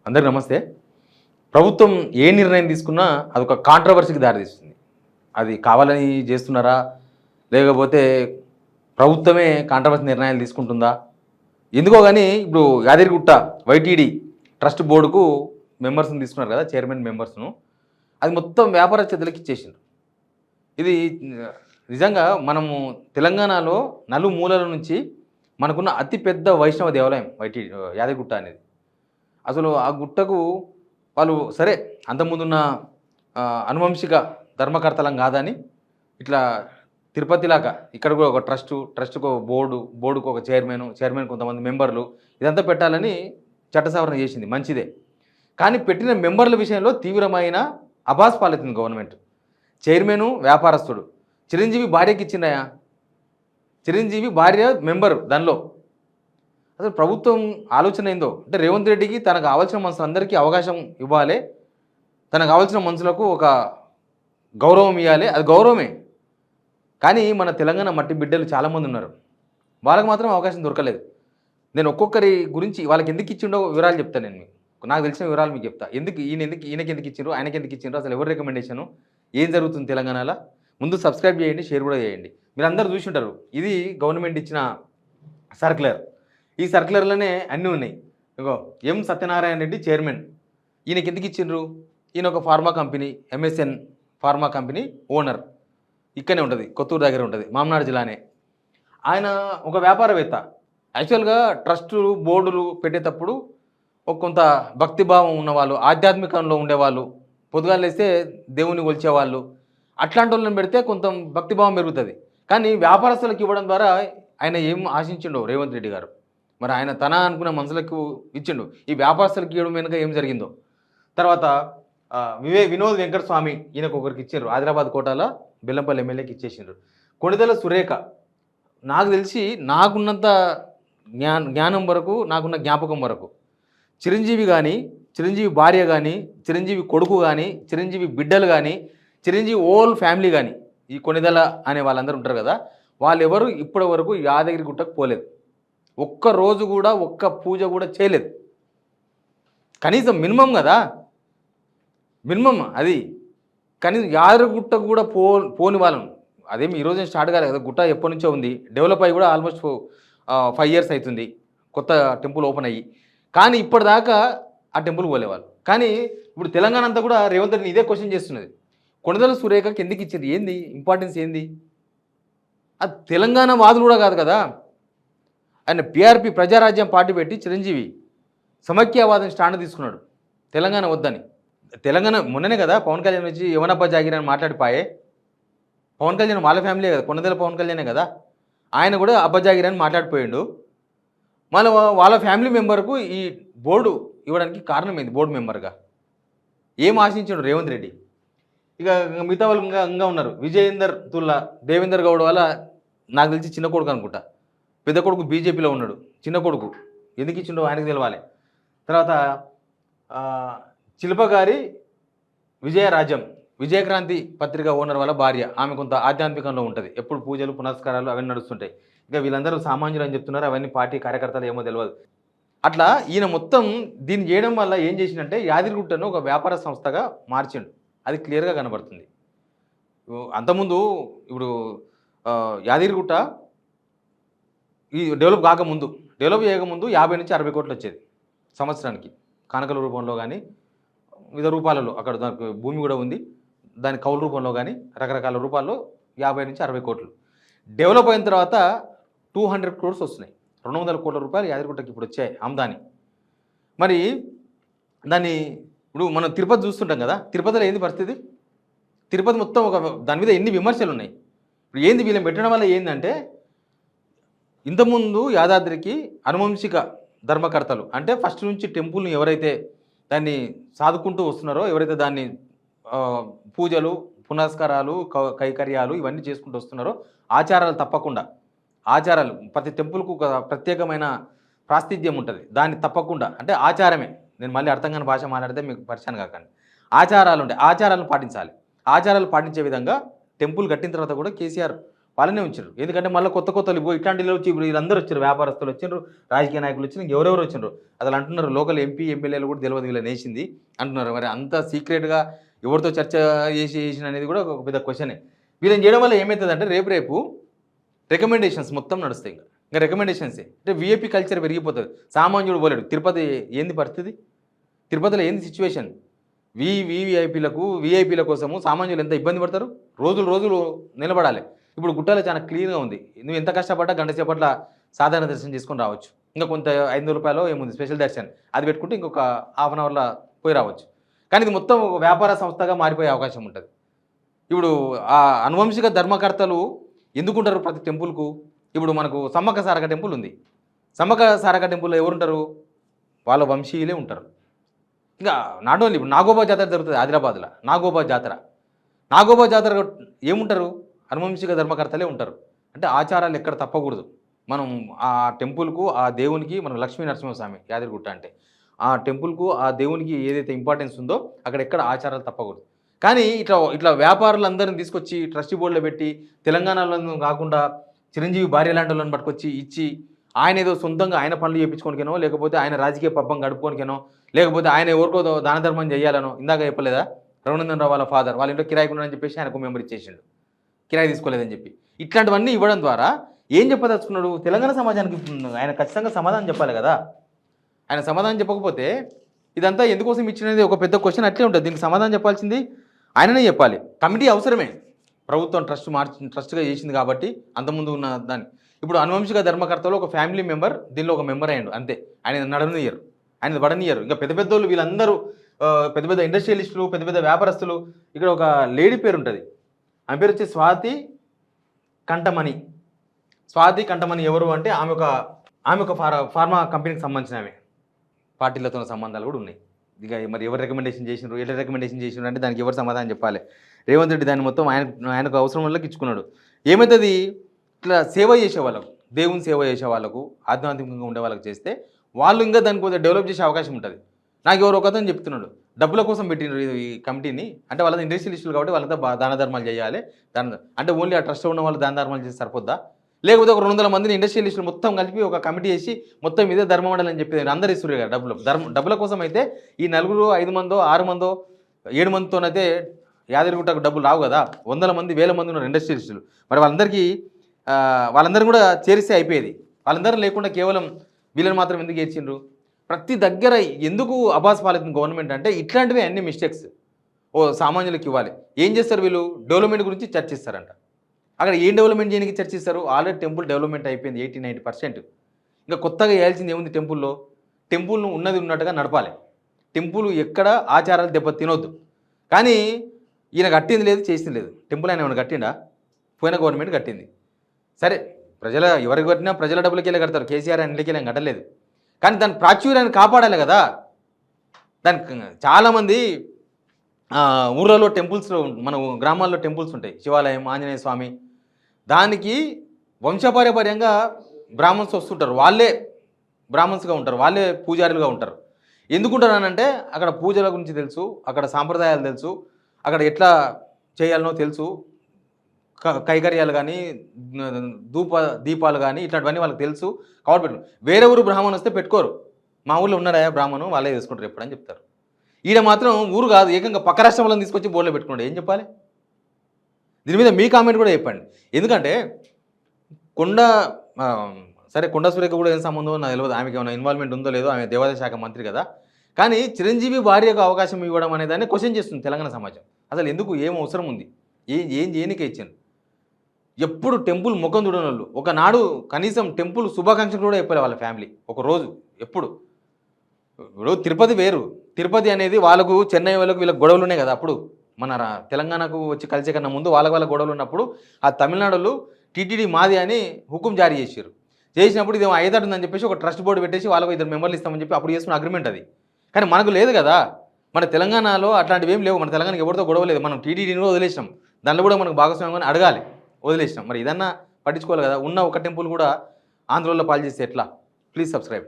అందరికీ నమస్తే. ప్రభుత్వం ఏ నిర్ణయం తీసుకున్నా అదొక కాంట్రవర్సీకి దారితీస్తుంది. అది కావాలని చేస్తున్నారా? లేకపోతే ప్రభుత్వమే కాంట్రవర్సీ నిర్ణయాలు తీసుకుంటుందా? ఎందుకో గానీ ఇప్పుడు యాదగిరిగుట్ట వైటీడీ ట్రస్ట్ బోర్డుకు మెంబర్స్‌ని తీసుకున్నారు కదా! చైర్మన్ మెంబర్స్‌ను. అది మొత్తం వ్యాపార చేతులకి ఇచ్చేసిండ్రు. ఇది నిజంగా మనము తెలంగాణలో నలుమూలల నుంచి మనకున్న అతి పెద్ద వైష్ణవ దేవాలయం యాదగిరిగుట్ట అనేది. అసలు ఆ గుట్టకు వాళ్ళు సరే అంతకుముందున్న అనువంశిక ధర్మకర్తలం కాదని ఇట్లా తిరుపతిలాగా ఇక్కడ కూడా ఒక ట్రస్ట్‌కి ఒక బోర్డుకి ఒక చైర్మన్ కొంతమంది మెంబర్లు ఇదంతా పెట్టాలని చట్ట సవరణ చేసింది మంచిదే. కానీ పెట్టిన మెంబర్ల విషయంలో తీవ్రమైన అబాస్ పాలవుతుంది గవర్నమెంట్. చైర్మను వ్యాపారస్తుడు. చిరంజీవి భార్యకి ఇచ్చిండయా. చిరంజీవి భార్య మెంబరు దానిలో. అసలు ప్రభుత్వం ఆలోచన ఏందో అంటే రేవంత్ రెడ్డికి తనకు కావాల్సిన మనుషులందరికీ అవకాశం ఇవ్వాలి, తనకు కావాల్సిన మనుషులకు ఒక గౌరవం ఇవ్వాలి, అది గౌరవమే. కానీ మన తెలంగాణ మట్టి బిడ్డలు చాలామంది ఉన్నారు, వాళ్ళకి మాత్రం అవకాశం దొరకలేదు. నేను ఒక్కొక్కరి గురించి వాళ్ళకి ఎందుకు ఇచ్చిండో వివరాలు చెప్తాను. నేను మీకు నాకు తెలిసిన వివరాలు మీకు చెప్తా. ఈయనకి ఎందుకు ఇచ్చిండ్రు, ఆయనకి ఎందుకు ఇచ్చిండ్రు, అసలు ఎవరు రికమెండేషను, ఏం జరుగుతుంది తెలంగాణలో. ముందు సబ్స్క్రైబ్ చేయండి, షేర్ కూడా చేయండి. మీరు అందరూ చూసి ఉంటారు, ఇది గవర్నమెంట్ ఇచ్చిన సర్క్యులర్. ఈ సర్క్యులర్లోనే అన్నీ ఉన్నాయి. ఇగో ఎం సత్యనారాయణ రెడ్డి చైర్మన్. ఈయనకి ఎందుకు ఇచ్చిండ్రు? ఈయన ఒక pharma company, MSN pharma company owner. ఇక్కడనే ఉంటుంది, కొత్తూరు దగ్గర ఉంటుంది, మామనాడు జిల్లానే. ఆయన ఒక వ్యాపారవేత్త. యాక్చువల్గా ట్రస్టులు బోర్డులు పెట్టేటప్పుడు ఒక కొంత భక్తిభావం ఉన్నవాళ్ళు, ఆధ్యాత్మికంలో ఉండేవాళ్ళు, పొద్దుగాలు లేస్తే దేవుని కొలిచేవాళ్ళు, అట్లాంటి వాళ్ళని పెడితే కొంత భక్తిభావం పెరుగుతుంది. కానీ వ్యాపారస్తులకు ఇవ్వడం ద్వారా ఆయన ఏం ఆశించిండో రేవంత్ రెడ్డి గారు. మరి ఆయన తన అనుకున్న మనుషులకు ఇచ్చిండు. ఈ వ్యాపారస్తులకు ఇవ్వడం వెనుక ఏం జరిగిందో. తర్వాత వినోద్ వెంకటస్వామి ఈయనకు ఒకరికి ఇచ్చారు, ఆదిలాబాద్ కోటాలో బెల్లంపల్లి ఎమ్మెల్యేకి ఇచ్చేసిండ్రు. కొణిదెల సురేఖ, నాకు తెలిసి నాకున్నంత జ్ఞానం వరకు, నాకున్న జ్ఞాపకం వరకు చిరంజీవి కానీ, చిరంజీవి భార్య కానీ, చిరంజీవి కొడుకు కానీ, చిరంజీవి బిడ్డలు కానీ, చిరంజీవి ఓల్ ఫ్యామిలీ కానీ, ఈ కొణిదెల అనే వాళ్ళందరూ ఉంటారు కదా, వాళ్ళెవరు ఇప్పటి వరకు యాదగిరిగుట్టకు పోలేదు. ఒక్క రోజు కూడా ఒక్క పూజ కూడా చేయలేదు. కనీసం మినిమం కదా, మినిమం అది. కనీసం యాదగిరిగుట్టకు కూడా పోని వాళ్ళను. అదేమి ఈరోజు స్టార్ట్ కాలేదు కదా, గుట్ట ఎప్పటి నుంచో ఉంది, డెవలప్ అయ్యి కూడా ఆల్మోస్ట్ 5 years అవుతుంది కొత్త టెంపుల్ ఓపెన్ అయ్యి. కానీ ఇప్పటిదాకా ఆ టెంపుల్ పోలేవాళ్ళు. కానీ ఇప్పుడు తెలంగాణ అంతా కూడా రేవంత్ రెడ్డిని ఇదే క్వశ్చన్ చేస్తున్నది. కొణిదెల సురేఖకి ఎందుకు ఇచ్చారు, ఏంది ఇంపార్టెన్స్ ఏంది? అది తెలంగాణ వాదులు కూడా కాదు కదా. ఆయన పిఆర్పి ప్రజారాజ్యం పార్టీ పెట్టి చిరంజీవి సమైక్యవాదం స్టాండ్ తీసుకున్నాడు, తెలంగాణ వద్దని. తెలంగాణ మొన్ననే కదా పవన్ కళ్యాణ్ వచ్చి యవనబ్బా జాగిర్ అని మాట్లాడిపోయే. పవన్ కళ్యాణ్ వాళ్ళ ఫ్యామిలీ కదా, కొణిదెల పవన్ కళ్యాణే కదా, ఆయన కూడా అబ్బా జాగిర్ అని మాట్లాడిపోయిండు. మళ్ళీ వాళ్ళ ఫ్యామిలీ మెంబర్కు ఈ బోర్డు ఇవ్వడానికి కారణం ఏంది? బోర్డు మెంబర్గా ఏం ఆశించాడు రేవంత్ రెడ్డి? ఇక మిగతా వాళ్ళు ఇంకా ఉన్నారు. విజయేందర్ తుల్లా, దేవేందర్ గౌడ్ వల్ల నాకు తెలిసి చిన్న కొడుకు అనుకుంటా, పెద్ద కొడుకు బీజేపీలో ఉన్నాడు, చిన్న కొడుకు ఎందుకు ఇచ్చిండో ఆయనకు తెలవాలి. తర్వాత శిల్పగారి విజయరాజ్యం, విజయక్రాంతి పత్రిక ఓనర్ వాళ్ళ భార్య, ఆమె కొంత ఆధ్యాత్మికంలో ఉంటుంది, ఎప్పుడు పూజలు పునస్కారాలు అవన్నీ నడుస్తుంటాయి. ఇక వీళ్ళందరూ సామాన్యులు అని చెప్తున్నారు, అవన్నీ పార్టీ కార్యకర్తలు ఏమో తెలియదు. అట్లా ఈయన మొత్తం దీన్ని చేయడం వల్ల ఏం చేసిందంటే యాదగిరిగుట్టను ఒక వ్యాపార సంస్థగా మార్చిండు. అది క్లియర్గా కనబడుతుంది. అంతకుముందు ఇప్పుడు యాదగిరిగుట్ట ఈ డెవలప్ చేయకముందు 50 నుంచి 60 కోట్లు వచ్చేది సంవత్సరానికి, కానుకల రూపంలో కానీ వివిధ రూపాలలో. అక్కడ దానికి భూమి కూడా ఉంది, దాని కౌలు రూపంలో కానీ రకరకాల రూపాల్లో 50 నుంచి 60 కోట్లు. డెవలప్ అయిన తర్వాత 200 crores వస్తున్నాయి, 200 కోట్ల రూపాయలు యాదగిరిగుట్టకి ఇప్పుడు వచ్చాయి ఆమ్దాని. మరి దాన్ని ఇప్పుడు మనం తిరుపతి చూస్తుంటాం కదా, తిరుపతిలో ఏంది పరిస్థితి? తిరుపతి మొత్తం ఒక దాని మీద ఎన్ని విమర్శలు ఉన్నాయి. ఇప్పుడు ఏంది వీళ్ళని పెట్టడం వల్ల ఏంటంటే, ఇంతకుముందు యాదాద్రికి అనువంశిక ధర్మకర్తలు అంటే ఫస్ట్ నుంచి టెంపుల్ని ఎవరైతే దాన్ని సాదుకుంటూ వస్తున్నారో, ఎవరైతే దాన్ని పూజలు పునస్కారాలు కైకర్యాలు ఇవన్నీ చేసుకుంటూ వస్తున్నారో, ఆచారాలు తప్పకుండా, ఆచారాలు ప్రతి టెంపుల్కు ఒక ప్రత్యేకమైన ప్రాతినిధ్యం ఉంటుంది, దాన్ని తప్పకుండా అంటే ఆచారమే. నేను మళ్ళీ అర్థం కాని భాష మాట్లాడితే మీకు పరిచయం కాకండి. ఆచారాలు ఉంటాయి, ఆచారాలను పాటించాలి. ఆచారాలు పాటించే విధంగా టెంపుల్ కట్టిన తర్వాత కూడా కేసీఆర్ వాళ్ళనే ఉంచారు. ఎందుకంటే మళ్ళీ కొత్త కొత్తలు ఇట్లాంటి వచ్చి ఇప్పుడు వీళ్ళందరూ వచ్చారు, వ్యాపారస్తులు వచ్చిండ్రు, రాజకీయ నాయకులు వచ్చిండ్రు, ఎవరెవరు వచ్చిండ్రు. అసలు అంటున్నారు లోకల్ ఎంపీ ఎమ్మెల్యేలు కూడా తెలియదు వీళ్ళని వేసింది అంటున్నారు. మరి అంత సీక్రెట్గా ఎవరితో చర్చ చేసిన అనేది కూడా ఒక పెద్ద క్వశ్చనే. వీళ్ళని చేయడం వల్ల ఏమవుతుందంటే రేపు రికమెండేషన్స్ మొత్తం నడుస్తాయి. ఇంకా రికమెండేషన్సే అంటే వీఐపీ కల్చర్ పెరిగిపోతుంది. సామాన్యుడు పోలేడు. తిరుపతి ఏంది పరిస్థితి, తిరుపతిలో ఏంది సిచ్యువేషన్? వీఐపీల కోసము సామాన్యులు ఎంత ఇబ్బంది పడతారు. రోజులు నిలబడాలి. ఇప్పుడు గుట్టాలో చాలా క్లీన్గా ఉంది. నువ్వు ఎంత కష్టపడ్డా గంట సేపట్ల సాధారణ దర్శనం చేసుకొని రావచ్చు. ఇంకా కొంత 500 రూపాయలు ఏముంది స్పెషల్ దర్శనం, అది పెట్టుకుంటే ఇంకొక హాఫ్ అన్ అవర్లో పోయి రావచ్చు. కానీ ఇది మొత్తం ఒక వ్యాపార సంస్థగా మారిపోయే అవకాశం ఉంటుంది. ఇప్పుడు ఆ అనువంశిక ధర్మకర్తలు ఎందుకుంటారు ప్రతి టెంపుల్కు? ఇప్పుడు మనకు సమ్మక్క సారక టెంపుల్ ఉంది. సమ్మక్క సారక టెంపుల్లో ఎవరుంటారు? వాళ్ళ వంశీయులే ఉంటారు. ఇంకా నాట్ ఓన్లీ ఇప్పుడు నాగోబా జాతర జరుగుతుంది ఆదిలాబాద్లో. నాగోబా జాతర ఏముంటారు? అనువంశిక ధర్మకర్తలే ఉంటారు. అంటే ఆచారాలు ఎక్కడ తప్పకూడదు. మనం ఆ టెంపుల్కు ఆ దేవునికి, మనం లక్ష్మీ నరసింహస్వామి యాదగిరిగుట్ట అంటే ఆ టెంపుల్కు ఆ దేవునికి ఏదైతే ఇంపార్టెన్స్ ఉందో అక్కడ ఎక్కడ ఆచారాలు తప్పకూడదు. కానీ ఇట్లా వ్యాపారులందరిని తీసుకొచ్చి ట్రస్టీ బోర్డులో పెట్టి తెలంగాణలో కాకుండా చిరంజీవి భార్య లాంటి వాళ్ళని పట్టుకొచ్చి ఇచ్చి ఆయన ఏదో సొంతంగా ఆయన పనులు చేయించుకోనికేనో, లేకపోతే ఆయన రాజకీయ పబ్బం గడుపుకోనికేనో, లేకపోతే ఆయన ఎవరికో దాన ధర్మం చేయాలనో, ఇందాక చెప్పలేదా రఘునందన్ రావు వాళ్ళ ఫాదర్ వాళ్ళ ఇంట్లో కిరాయి ఉన్నాడని చెప్పేసి ఆయనకు మెంబర్ ఇచ్చేసిండు, కిరాయి తీసుకోలేదని చెప్పి. ఇట్లాంటివన్నీ ఇవ్వడం ద్వారా ఏం చెప్పదలుచుకున్నాడు? తెలంగాణ సమాజానికి ఆయన ఖచ్చితంగా సమాధానం చెప్పాలి కదా. ఆయన సమాధానం చెప్పకపోతే ఇదంతా ఎందుకోసం ఇచ్చినది ఒక పెద్ద క్వశ్చన్ అట్లే ఉంటుంది. దీనికి సమాధానం చెప్పాల్సింది ఆయననే చెప్పాలి. కమిటీ అవసరమే, ప్రభుత్వం ట్రస్ట్గా చేసింది కాబట్టి అంతకుముందు ఉన్న దాన్ని. ఇప్పుడు అనువంశిక ధర్మకర్తలో ఒక ఫ్యామిలీ మెంబర్ దీనిలో ఒక మెంబర్ అయ్యాడు అంతే. ఆయన నడవనియ్యరు, ఆయన పడనియ్యరు. ఇంకా పెద్ద పెద్దోళ్ళు వీళ్ళందరూ పెద్ద పెద్ద ఇండస్ట్రియలిస్టులు, పెద్ద పెద్ద వ్యాపారస్తులు. ఇక్కడ ఒక లేడీ పేరు ఉంటుంది, ఆమె పేరు వచ్చి స్వాతి కంటమణి. ఎవరు అంటే ఆమె ఒక ఫార్మా కంపెనీకి సంబంధించిన ఆమె. పార్టీలతో సంబంధాలు కూడా ఉన్నాయి. ఇక మరి ఎవరు రికమెండేషన్ చేసినారు, ఎట్లా రికమెండేషన్ చేసినారు అంటే దానికి ఎవరు సమాధానం చెప్పాలి? రేవంత్ రెడ్డి దాన్ని మొత్తం ఆయనకు అవసరం వల్లకి ఇచ్చుకున్నాడు. ఏమవుతుంది? ఇట్లా సేవ చేసే వాళ్ళకు, దేవుని సేవ చేసే వాళ్ళకు, ఆధ్యాత్మికంగా ఉండే వాళ్ళకి చేస్తే వాళ్ళు ఇంకా దాన్ని కొంచెం డెవలప్ చేసే అవకాశం ఉంటుంది. నాకు ఎవరు ఒకతను చెప్తున్నాడు, డబ్బుల కోసం పెట్టినారు ఈ కమిటీని. అంటే వాళ్ళ ఇండస్ట్రియలిస్టులు కాబట్టి వాళ్ళంతా దాన ధర్మాలు చేయాలి. అంటే ఓన్లీ ఆ ట్రస్ట్ ఉన్న వాళ్ళు దాన ధర్మాలు చేసి సరిపోద్దా? లేకపోతే ఒక 200 మందిని ఇండస్ట్రియలిస్టులు మొత్తం కలిపి ఒక కమిటీ చేసి మొత్తం ఇదే ధర్మం ఉండాలని చెప్పేది అందరు ఇస్తారు కదా డబ్బుల కోసం. అయితే ఈ 4, 5 మందో 6 మందో 7 మందితోనైతే యాదగిరిగుట్టకు డబ్బులు రావు కదా. 100 మంది 1000 మంది ఉన్నారు ఇండస్ట్రియలిస్టులు. మరి వాళ్ళందరూ కూడా చేరిస్తే అయిపోయేది. వాళ్ళందరూ లేకుండా కేవలం వీళ్ళని మాత్రం ఎందుకు ఏర్చిండ్రు? ప్రతి దగ్గర ఎందుకు అబాస్ పాలితుంది గవర్నమెంట్ అంటే ఇట్లాంటివి అన్ని మిస్టేక్స్ సామాన్యులకు ఇవ్వాలి. ఏం చేస్తారు వీళ్ళు? డెవలప్మెంట్ గురించి చర్చిస్తారంట. అక్కడ ఏం డెవలప్మెంట్ చేయడానికి చర్చిస్తారు? ఆల్రెడీ టెంపుల్ డెవలప్మెంట్ అయిపోయింది 80-90%. ఇంకా కొత్తగా వేయాల్సింది ఏముంది? టెంపుల్ను ఉన్నది ఉన్నట్టుగా నడపాలి. టెంపుల్ ఎక్కడ ఆచారాలు దెబ్బ తినొద్దు. కానీ ఈయన కట్టింది లేదు, చేసింది లేదు. టెంపుల్ ఆయన ఏమైనా కట్టిండా? పోయిన గవర్నమెంట్ కట్టింది. సరే, ఎవరికి కట్టినా ప్రజల డబ్బులకి వెళ్ళి కడతారు. కేసీఆర్ ఆయన ఇంటికి వెళ్ళి కట్టలేదు. కానీ దాని ప్రాచుర్యాన్ని కాపాడాలి కదా. దానికి చాలామంది ఊర్లలో టెంపుల్స్, మన గ్రామాల్లో టెంపుల్స్ ఉంటాయి, శివాలయం, ఆంజనేయ స్వామి. దానికి వంశపారంపర్యంగా బ్రాహ్మణ్స్ వస్తుంటారు. వాళ్ళే బ్రాహ్మణ్స్గా ఉంటారు, వాళ్ళే పూజారులుగా ఉంటారు. ఎందుకుంటారు అనంటే అక్కడ పూజల గురించి తెలుసు, అక్కడ సాంప్రదాయాలు తెలుసు, అక్కడ ఎట్లా చేయాలనో తెలుసు, కైకర్యాలు కానీ దీపాలు కానీ ఇట్లాంటివన్నీ వాళ్ళకి తెలుసు కాబట్టి పెట్టుకోరు. వేరే ఊరు బ్రాహ్మణ్ వస్తే పెట్టుకోరు. మా ఊళ్ళో ఉన్నారా బ్రాహ్మణం, వాళ్ళే చేసుకుంటారు ఎప్పుడని చెప్తారు. ఈడ మాత్రం ఊరు కాదు, ఏకంగా పక్క రాష్ట్రంలో తీసుకొచ్చి బోర్డులో పెట్టుకోండి. ఏం చెప్పాలి? దీని మీద మీ కామెంట్ కూడా చెప్పండి. ఎందుకంటే కొండ సురేఖ కూడా ఏం సంబంధం నాకు తెలియదు, ఆమెకి ఏమైనా ఇన్వాల్వ్మెంట్ ఉందో లేదో, ఆమె దేవాదాయ శాఖ మంత్రి కదా. కానీ చిరంజీవి భార్యకు అవకాశం ఇవ్వడం అనేదాన్ని క్వశ్చన్ చేస్తుంది తెలంగాణ సమాజం. అసలు ఎందుకు, ఏం అవసరం ఉంది, ఏం చేయనికే ఇచ్చాను? ఎప్పుడు టెంపుల్ ముఖం చూడని వాళ్ళు ఒకనాడు కనీసం టెంపుల్ శుభాకాంక్షలు కూడా చెప్పాలి వాళ్ళ ఫ్యామిలీ ఒకరోజు. ఇప్పుడు తిరుపతి వేరు, తిరుపతి అనేది వాళ్ళకు చెన్నై వాళ్ళకు వీళ్ళకి గొడవలు ఉన్నాయి కదా. అప్పుడు మన తెలంగాణకు వచ్చి కలిసే కన్నా ముందు వాళ్ళ గొడవలు ఉన్నప్పుడు ఆ తమిళనాడులో టీటీడీ మాది అని హుకుం జారీ చేసినప్పుడు ఇది అయ్యేటట్టుందని చెప్పేసి ఒక ట్రస్ట్ బోర్డు పెట్టేసి వాళ్ళకు 2 మెంబర్లు ఇస్తామని చెప్పి అప్పుడు చేసుకున్న అగ్రిమెంట్ అది. కానీ మనకు లేదు కదా. మన తెలంగాణలో అట్లాంటివి ఏం లేవు. మన తెలంగాణకి ఎవరితో గొడవ లేదు. మనం టీటీడీని కూడా వదిలేసినాం, దానిలో కూడా మనకు భాగస్వామ్యం అడగాలి, వదిలేసినాం. మరి ఇదన్నా పట్టించుకోవాలి కదా. ఉన్న ఒక టెంపుల్ కూడా ఆంధ్రలో పాలు చేస్తే ఎట్లా? Please subscribe.